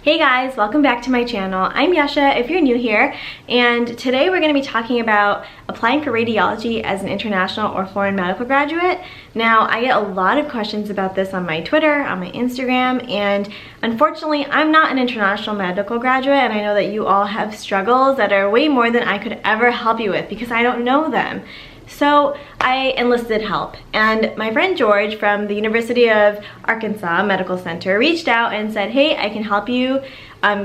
Hey guys, welcome back to my channel. I'm Yasha if you're new here, and today we're going to be talking about applying for radiology as an international or foreign medical graduate. Now, I get a lot of questions about this on my Twitter, on my Instagram, and unfortunately I'm not an international medical graduate, and I know that you all have struggles that are way more than I could ever help you with because I don't know them. So I enlisted help, and my friend George from the University of Arkansas Medical Center reached out and said, hey, I can help you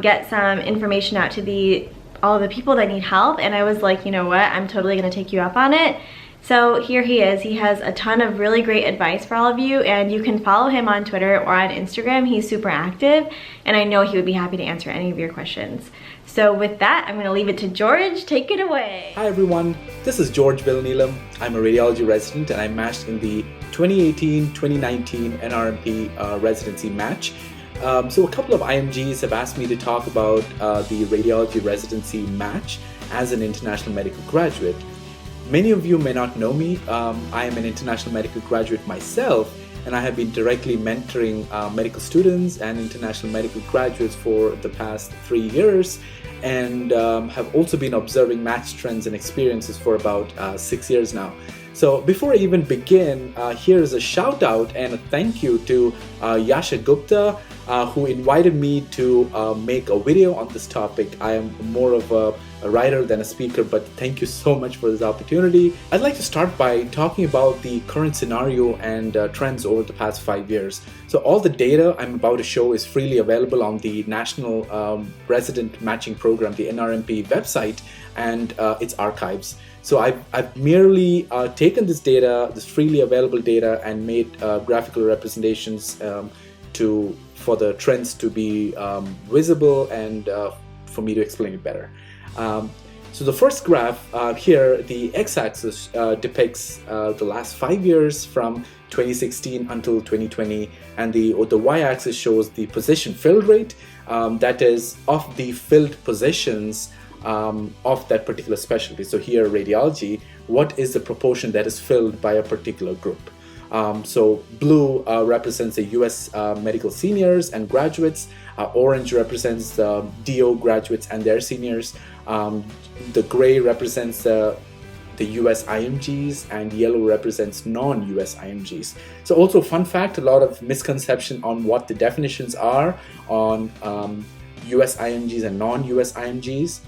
get some information out to all of the people that need help. And I was like, you know what, I'm totally gonna take you up on it. So here he is. He has a ton of really great advice for all of you, and you can follow him on Twitter or on Instagram. He's super active, and I know he would be happy to answer any of your questions. So with that, I'm going to leave it to George. Take it away. Hi everyone, this is George Vilanilam. I'm a radiology resident and I matched in the 2018-2019 NRMP Residency Match. So a couple of IMGs have asked me to talk about the Radiology Residency Match as an international medical graduate. Many of you may not know me. I am an international medical graduate myself, and I have been directly mentoring medical students and international medical graduates for the past 3 years, and have also been observing match trends and experiences for about 6 years now. So before I even begin, here's a shout out and a thank you to Yasha Gupta, who invited me to make a video on this topic. I am more of a writer than a speaker, but thank you so much for this opportunity. I'd like to start by talking about the current scenario and trends over the past 5 years. So all the data I'm about to show is freely available on the National Resident Matching Program, the NRMP website, and its archives. So I've merely taken this data, this freely available data, and made graphical representations for the trends to be visible and for me to explain it better. So the first graph here, the x-axis depicts the last 5 years from 2016 until 2020, and the y-axis shows the position filled rate, that is of the filled positions of that particular specialty. So here, radiology, what is the proportion that is filled by a particular group? So blue represents the US medical seniors and graduates, orange represents the DO graduates and their seniors, the gray represents the US IMGs, and yellow represents non-US IMGs. So also, fun fact, a lot of misconception on what the definitions are on US IMGs and non-US IMGs.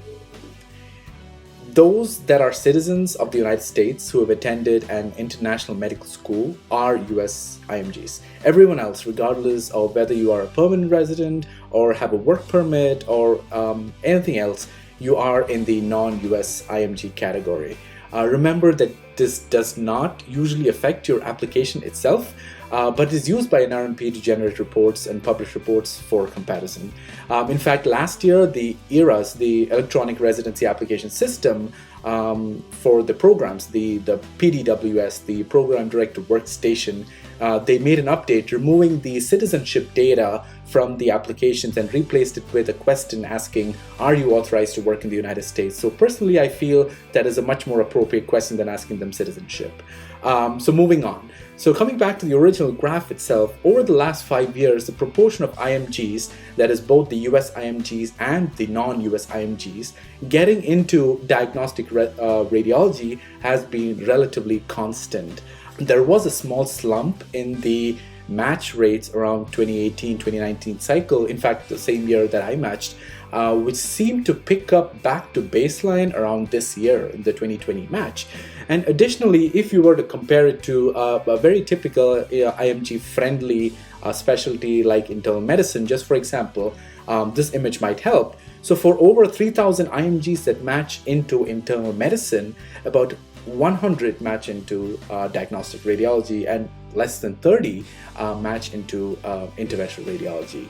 Those that are citizens of the United States who have attended an international medical school are US IMGs. Everyone else, regardless of whether you are a permanent resident or have a work permit or anything else, you are in the non-US IMG category. Remember that this does not usually affect your application itself, but is used by NRMP to generate reports and publish reports for comparison. In fact, last year, the ERAS, the Electronic Residency Application System, for the programs, the PDWS, the Program Directed Workstation, they made an update removing the citizenship data from the applications and replaced it with a question asking, are you authorized to work in the United States? So personally, I feel that is a much more appropriate question than asking them citizenship. So moving on. So coming back to the original graph itself, over the last 5 years, the proportion of IMGs, that is both the US IMGs and the non-US IMGs, getting into diagnostic radiology has been relatively constant. There was a small slump in the match rates around 2018-2019 cycle, in fact the same year that I matched, which seemed to pick up back to baseline around this year in the 2020 match. And additionally, if you were to compare it to a very typical IMG friendly specialty like internal medicine, just for example, this image might help. So for over 3,000 IMGs that match into internal medicine, about 100 match into diagnostic radiology, and less than 30 match into interventional radiology.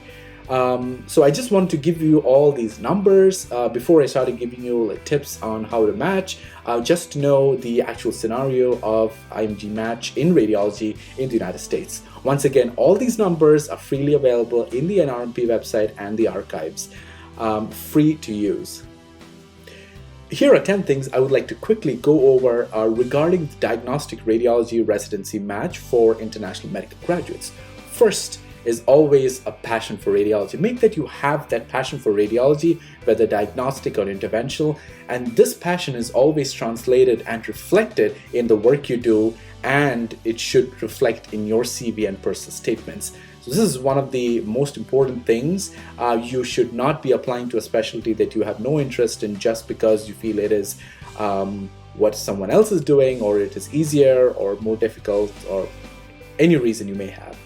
So I just want to give you all these numbers before I started giving you tips on how to match, just to know the actual scenario of IMG match in radiology in the United States. Once again, all these numbers are freely available in the NRMP website and the archives, free to use. Here are 10 things I would like to quickly go over regarding the diagnostic radiology residency match for international medical graduates. First, is always a passion for radiology. Make that you have that passion for radiology, whether diagnostic or interventional, and this passion is always translated and reflected in the work you do, and it should reflect in your CV and personal statements. So this is one of the most important things. You should not be applying to a specialty that you have no interest in just because you feel it is what someone else is doing, or it is easier or more difficult, or any reason you may have.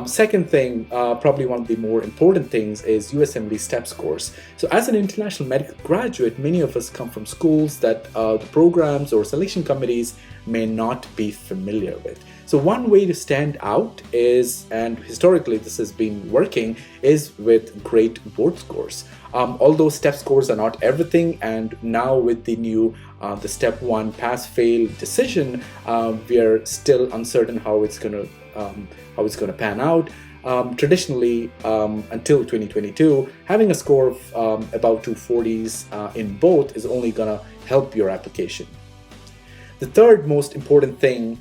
Second thing, probably one of the more important things, is USMLE STEP scores. So as an international medical graduate, many of us come from schools that the programs or selection committees may not be familiar with. So one way to stand out is, and historically this has been working, is with great board scores. Although STEP scores are not everything, and now with the new the Step 1 pass-fail decision, we are still uncertain how it's going to pan out. Traditionally, until 2022, having a score of about 240s in both is only going to help your application. The third most important thing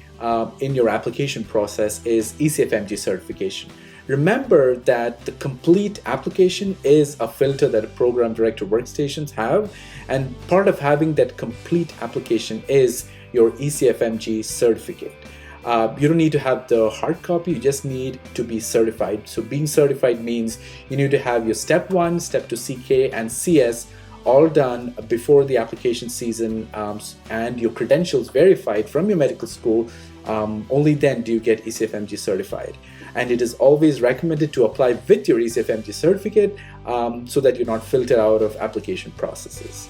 in your application process is ECFMG certification. Remember that the complete application is a filter that program director workstations have, and part of having that complete application is your ECFMG certificate. You don't need to have the hard copy, you just need to be certified. So being certified means you need to have your Step 1, Step 2 CK and CS all done before the application season, and your credentials verified from your medical school. Only then do you get ECFMG certified. And it is always recommended to apply with your ECFMG certificate so that you're not filtered out of application processes.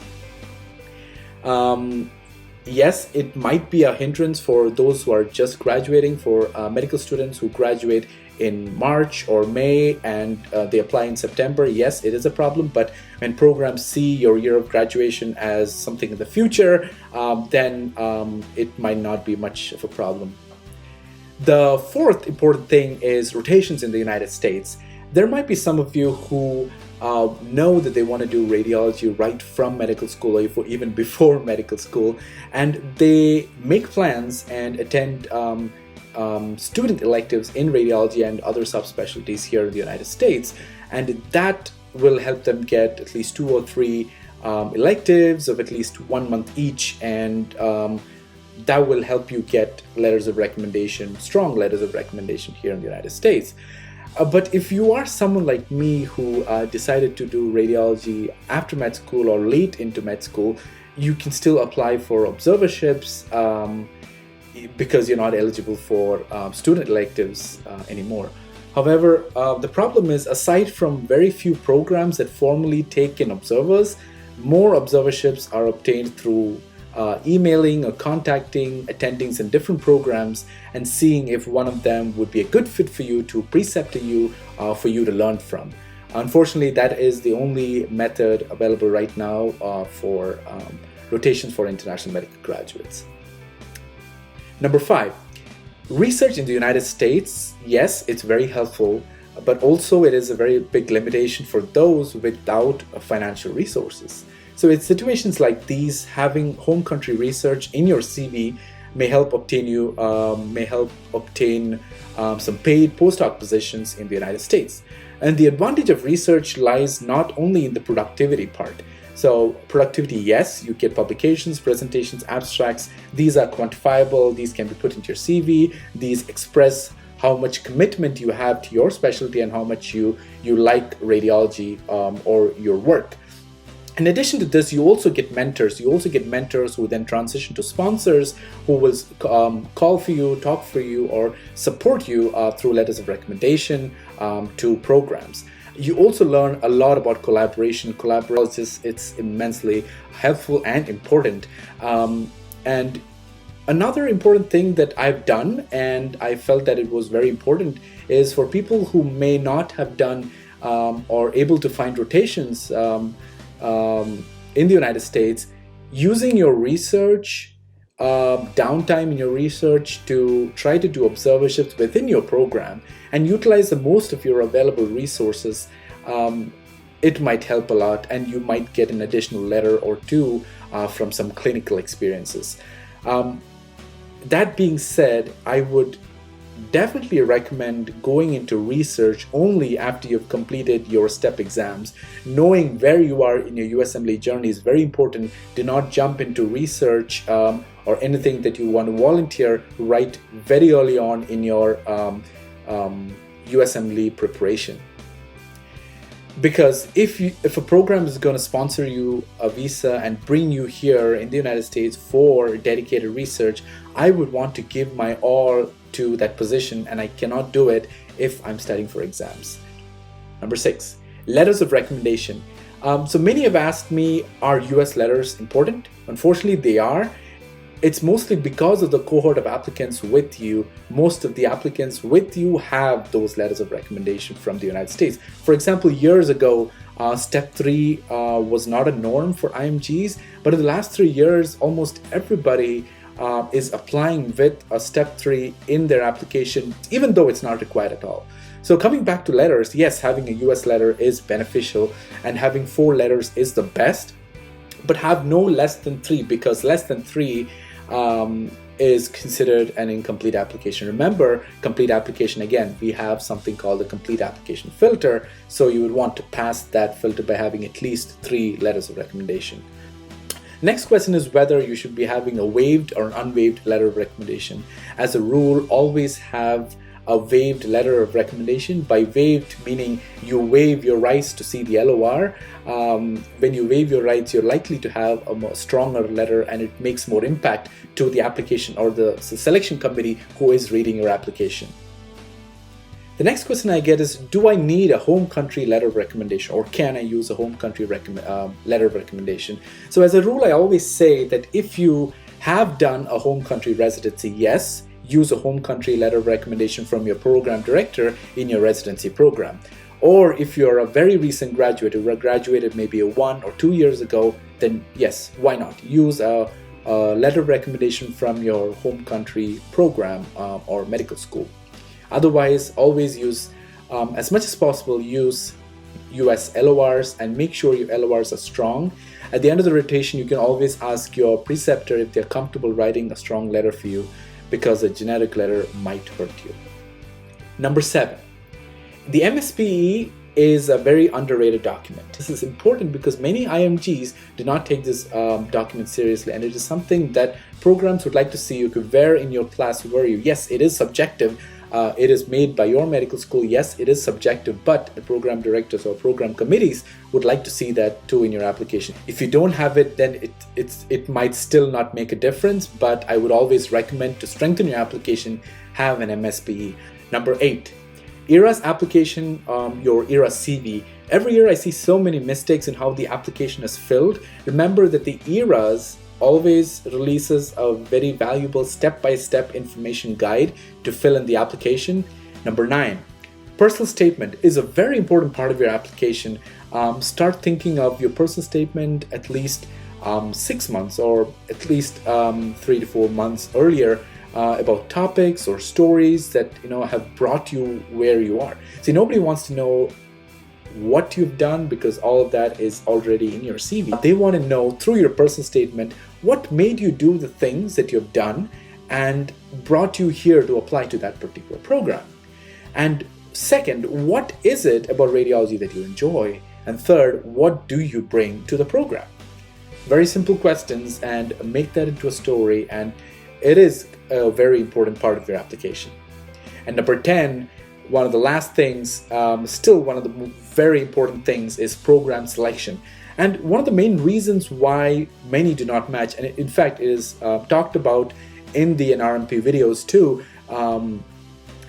Yes, it might be a hindrance for those who are just graduating, for medical students who graduate in March or May and they apply in September. Yes, it is a problem, but when programs see your year of graduation as something in the future, then it might not be much of a problem. The fourth important thing is rotations in the United States. There might be some of you who know that they want to do radiology right from medical school or even before medical school, and they make plans and attend student electives in radiology and other subspecialties here in the United States, and that will help them get at least 2 or 3 electives of at least 1 month each, and that will help you get letters of recommendation, strong letters of recommendation here in the United States. But if you are someone like me who decided to do radiology after med school or late into med school, you can still apply for observerships because you're not eligible for student electives anymore. However, the problem is, aside from very few programs that formally take in observers, more observerships are obtained through emailing or contacting attendings in different programs and seeing if one of them would be a good fit for you, to precept to you, for you to learn from. Unfortunately, that is the only method available right now for rotations for international medical graduates. Number 5, research in the United States. Yes, it's very helpful, but also it is a very big limitation for those without financial resources. So in situations like these, having home country research in your CV may help obtain some paid postdoc positions in the United States. And the advantage of research lies not only in the productivity part. So productivity, yes, you get publications, presentations, abstracts. These are quantifiable. These can be put into your CV. These express how much commitment you have to your specialty and how much you like radiology or your work. In addition to this, you also get mentors. You also get mentors who then transition to sponsors who will call for you, talk for you, or support you through letters of recommendation to programs. You also learn a lot about collaboration. Collaboration, it's immensely helpful and important. And another important thing that I've done, and I felt that it was very important, is for people who may not have done or able to find rotations in the United States, using your research, downtime in your research to try to do observerships within your program and utilize the most of your available resources, it might help a lot, and you might get an additional letter or 2 from some clinical experiences. That being said, I would definitely recommend going into research only after you've completed your STEP exams. Knowing where you are in your USMLE journey is very important. Do not jump into research or anything that you want to volunteer right very early on in your USMLE preparation. Because if a program is going to sponsor you a visa and bring you here in the United States for dedicated research, I would want to give my all to that position, and I cannot do it if I'm studying for exams. Number 6, letters of recommendation. So many have asked me, are US letters important? Unfortunately, they are. It's mostly because of the cohort of applicants with you. Most of the applicants with you have those letters of recommendation from the United States. For example, years ago, Step 3 was not a norm for IMGs, but in the last 3 years, almost everybody is applying with a Step 3 in their application, even though it's not required at all. So coming back to letters, yes, having a US letter is beneficial, and having 4 letters is the best, but have no less than 3, because less than 3 is considered an incomplete application. Remember, complete application, again, we have something called the complete application filter, so you would want to pass that filter by having at least 3 letters of recommendation. Next question is whether you should be having a waived or an unwaived letter of recommendation. As a rule, always have a waived letter of recommendation. By waived, meaning you waive your rights to see the LOR. When you waive your rights, you're likely to have a more stronger letter, and it makes more impact to the application or the selection committee who is reading your application. The next question I get is, do I need a home country letter of recommendation, or can I use a home country letter of recommendation? So as a rule, I always say that if you have done a home country residency, yes, use a home country letter of recommendation from your program director in your residency program. Or if you're a very recent graduate who graduated maybe 1 or 2 years ago, then yes, why not? Use a letter of recommendation from your home country program or medical school. Otherwise, always use, as much as possible, use US LORs and make sure your LORs are strong. At the end of the rotation, you can always ask your preceptor if they're comfortable writing a strong letter for you, because a generic letter might hurt you. Number 7, the MSPE is a very underrated document. This is important because many IMGs do not take this document seriously, and it is something that programs would like to see you could wear in your class. Wear you. Yes, it is subjective. It is made by your medical school. Yes, it is subjective, but the program directors or program committees would like to see that too in your application. If you don't have it, then it might still not make a difference, but I would always recommend to strengthen your application, have an MSPE. Number 8, ERAS application, your ERAS CV. Every year I see so many mistakes in how the application is filled. Remember that the ERAS always releases a very valuable step-by-step information guide to fill in the application. Number 9, personal statement is a very important part of your application. Start thinking of your personal statement at least 6 months or at least 3 to 4 months earlier about topics or stories that have brought you where you are. See, nobody wants to know what you've done because all of that is already in your CV. They want to know through your personal statement what made you do the things that you've done and brought you here to apply to that particular program. And second, what is it about radiology that you enjoy? And third, what do you bring to the program? Very simple questions, and make that into a story, and it is a very important part of your application. And number 10, one of the last things, still one of the very important things, is program selection. And one of the main reasons why many do not match, and in fact it is talked about in the NRMP videos too,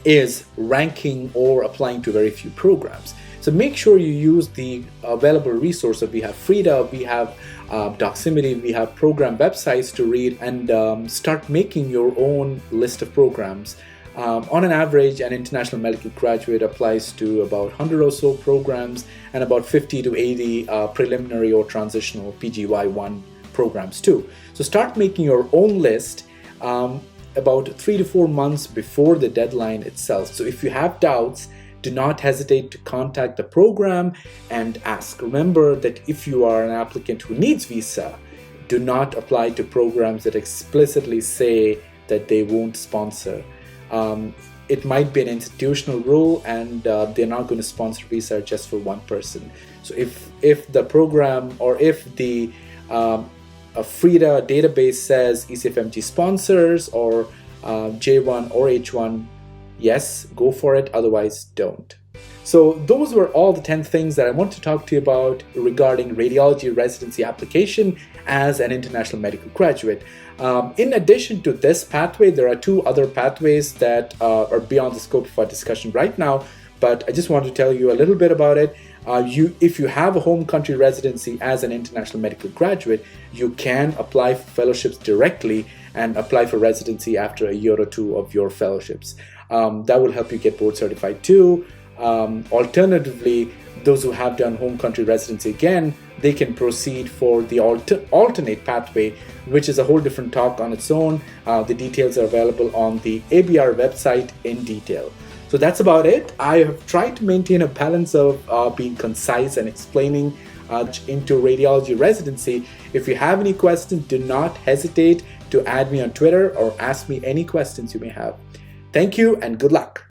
is ranking or applying to very few programs. So make sure you use the available resources. We have Frida, we have Doximity, we have program websites to read, and start making your own list of programs. On an average, an international medical graduate applies to about 100 or so programs and about 50 to 80 preliminary or transitional PGY1 programs too. So start making your own list about 3 to 4 months before the deadline itself. So if you have doubts, do not hesitate to contact the program and ask. Remember that if you are an applicant who needs visa, do not apply to programs that explicitly say that they won't sponsor. it might be an institutional rule, and they're not going to sponsor research just for one person. So if the program, or if the FRIDA database says ECFMG sponsors, or J1 or H1, yes, go for it. Otherwise, don't. So those were all the 10 things that I want to talk to you about regarding radiology residency application as an international medical graduate. In addition to this pathway, there are 2 other pathways that are beyond the scope of our discussion right now, but I just want to tell you a little bit about it. If you have a home country residency as an international medical graduate, you can apply for fellowships directly and apply for residency after a year or 2 of your fellowships. That will help you get board certified too. Alternatively, those who have done home country residency again, they can proceed for the alternate pathway, which is a whole different talk on its own. The details are available on the ABR website in detail. So that's about it. I have tried to maintain a balance of being concise and explaining into radiology residency. If you have any questions, do not hesitate to add me on Twitter or ask me any questions you may have. Thank you and good luck.